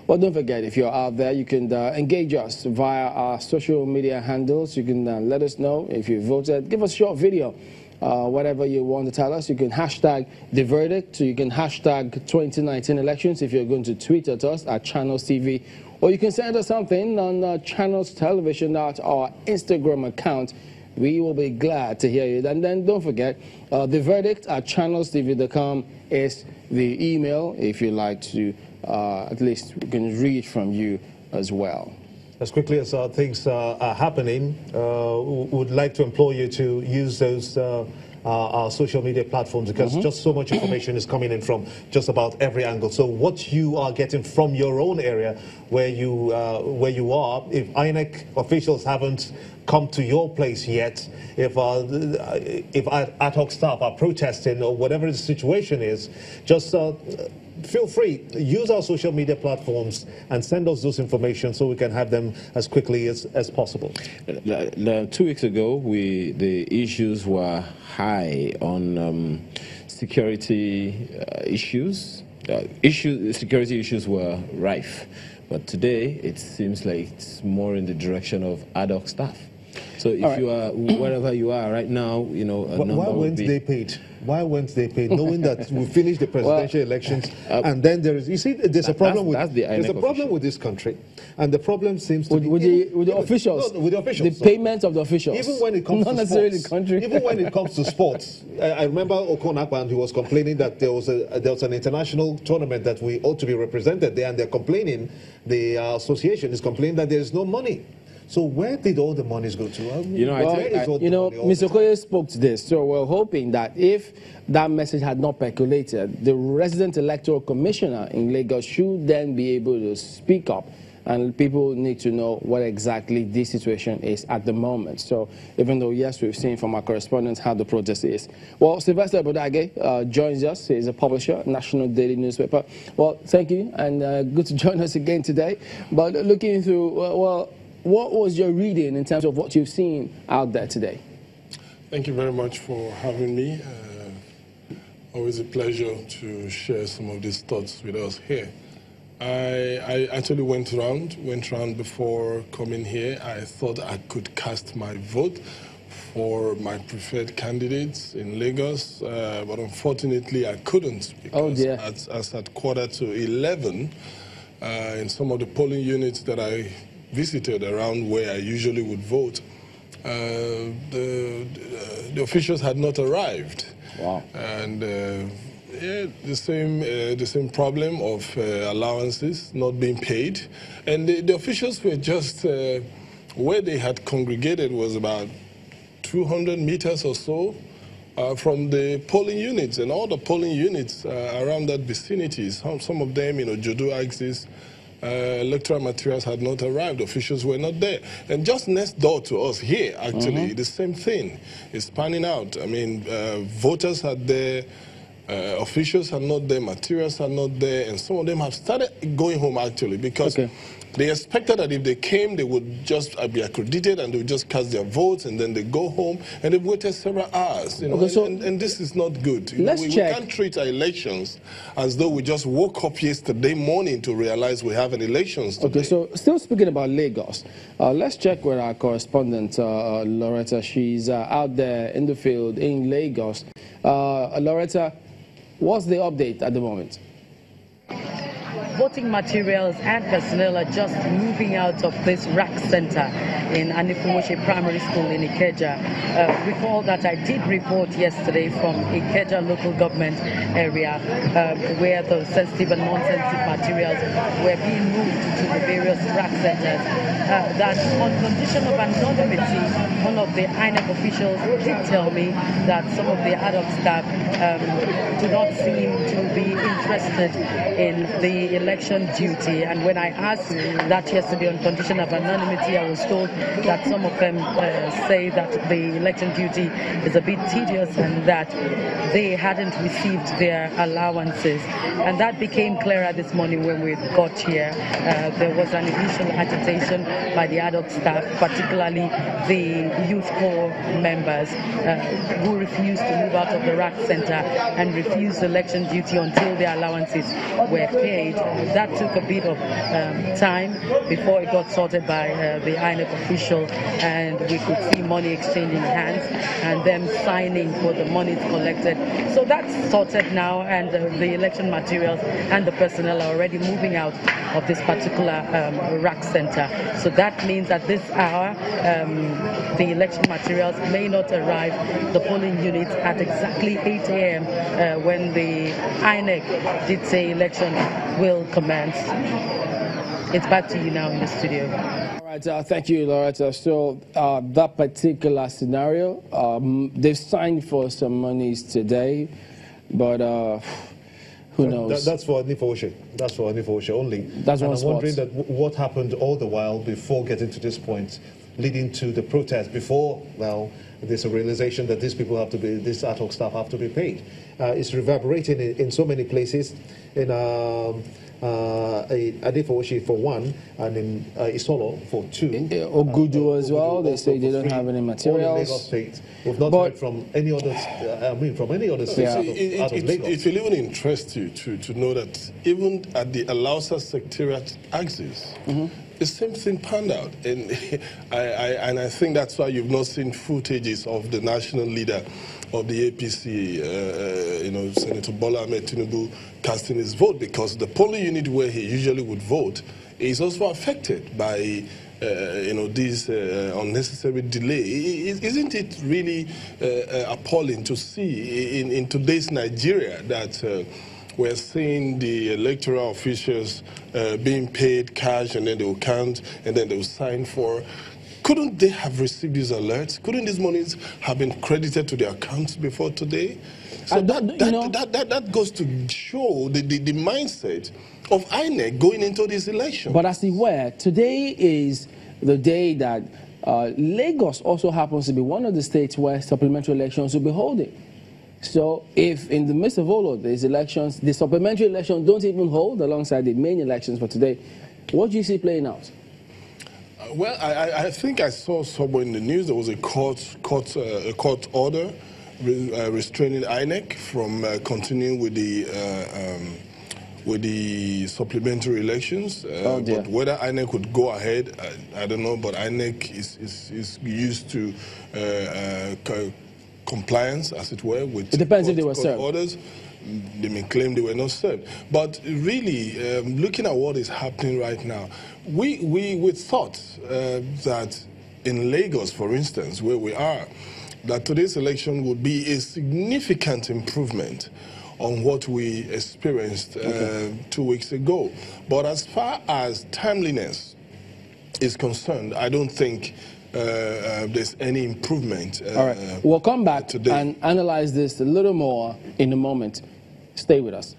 Well, don't forget, if you're out there, you can engage us via our social media handles. You can let us know if you voted. Give us a short video, whatever you want to tell us. You can hashtag the verdict. You can hashtag 2019 elections if you're going to tweet at us at Channels TV. Or you can send us something on Channels Television at our Instagram account. We will be glad to hear you. And then don't forget, the verdict at channelstv.com is the email if you'd like to at least we can read from you as well. As quickly as things are happening, we would like to implore you to use those our social media platforms, because just so much information is coming in from just about every angle. So what you are getting from your own area where you are, if INEC officials haven't come to your place yet, if ad hoc staff are protesting or whatever the situation is, just feel free, use our social media platforms and send us those information so we can have them as quickly as possible. 2 weeks ago, the issues were high on security issues. Security issues were rife, but today it seems like it's more in the direction of ad hoc staff. So if you are wherever you are right now, you know, why weren't they paid? Why weren't they paid? Knowing that we finished the presidential elections, and then there is, you see, there's a problem with this country, and the problem seems to be with the officials. No, with the officials. The payment of the officials. Even when it comes not to necessarily sports, the country. Even when it comes to sports, I remember Okonakwan, who was complaining that there was an international tournament that we ought to be represented there, and they're complaining. The association is complaining that there is no money. So where did all the monies go to? Mr. Okoye spoke to this, so we're hoping that if that message had not percolated, the resident electoral commissioner in Lagos should then be able to speak up, and people need to know what exactly this situation is at the moment. So even though, yes, we've seen from our correspondents how the protest is. Well, Sylvester Bodage joins us. He's a publisher, National Daily Newspaper. Well, thank you, and good to join us again today. But looking through, what was your reading in terms of what you've seen out there today? Thank you very much for having me. Always a pleasure to share some of these thoughts with us here. I actually went round before coming here. I thought I could cast my vote for my preferred candidates in Lagos, but unfortunately I couldn't, because as at 11:15, in some of the polling units that I visited around where I usually would vote, the officials had not arrived. Wow. And the same problem of allowances not being paid, and the officials were just where they had congregated was about 200 meters or so from the polling units, and all the polling units around that vicinity. Some of them, Jodo axis. Electoral materials had not arrived, officials were not there. And just next door to us here, actually, the same thing is panning out. I mean, voters are there, officials are not there, materials are not there, and some of them have started going home, actually, because they expected that if they came, they would just be accredited and they would just cast their votes, and then they go home, and they've waited several hours. And this is not good. We can't treat our elections as though we just woke up yesterday morning to realize we have an elections today. Okay, so still speaking about Lagos, let's check with our correspondent, Loretta. She's out there in the field in Lagos. Loretta, what's the update at the moment? Voting materials and personnel are just moving out of this rack center in Anifumoshe Primary School in Ikeja. Recall that I did report yesterday from Ikeja local government area where the sensitive and non-sensitive materials were being moved to the various rack centers. That on condition of anonymity, one of the INEC officials did tell me that some of the ad hoc staff do not seem to be interested in the election duty, and when I asked that yesterday on condition of anonymity, I was told that some of them say that the election duty is a bit tedious and that they hadn't received their allowances. And that became clearer this morning when we got here. There was an initial agitation by the ad hoc staff, particularly the youth corps members who refused to move out of the rack center and refused election duty until their allowances were paid. that took a bit of time before it got sorted by the INEC official, and we could see money exchanging hands and them signing for the money collected. So that's sorted now, and the election materials and the personnel are already moving out of this particular rack center. So that means at this hour, the election materials may not arrive the polling units at exactly 8 a.m. When the INEC did say election will commence. It's back to you now in the studio. All right, thank you, Loretta. So that particular scenario, they've signed for some monies today, but who knows? That's for Anifoshe. That's for Anifoshe only. That's and one I'm spot. wondering that what happened all the while before getting to this point, leading to the protest, before, well, there's a realization that these people have to be, this ad hoc staff have to be paid. It's reverberating in so many places. In Adefoshi for one, and in Isolo for two. Ogudu as well. They say they don't have any materials. Lagos State. We've not heard from any other. From any other state out of Lagos. It will even interest you to know that even at the Allowances secretariat axis, the same thing panned out, and I think that's why you've not seen footages of the national leader of the APC, Senator Bola Ahmed Tinubu, casting his vote, because the polling unit where he usually would vote is also affected by this unnecessary delay. Isn't it really appalling to see in today's Nigeria that we're seeing the electoral officials being paid cash, and then they will count, and then they will sign for? Couldn't they have received these alerts? Couldn't these monies have been credited to their accounts before today? So that goes to show the mindset of INEC going into this election. But as it were, today is the day that Lagos also happens to be one of the states where supplementary elections will be holding. So if in the midst of all of these elections, the supplementary elections don't even hold alongside the main elections for today, what do you see playing out? Well, I think I saw somewhere in the news there was a court order restraining INEC from continuing with the supplementary elections. But whether INEC would go ahead, I don't know. But INEC is used to compliance, as it were, with it depends if they were served. Orders. They may claim they were not served. But really, looking at what is happening right now, we thought that in Lagos, for instance, where we are, that today's election would be a significant improvement on what we experienced 2 weeks ago. But as far as timeliness is concerned, I don't think there's any improvement. All right, we'll come back today and analyze this a little more in a moment. Stay with us.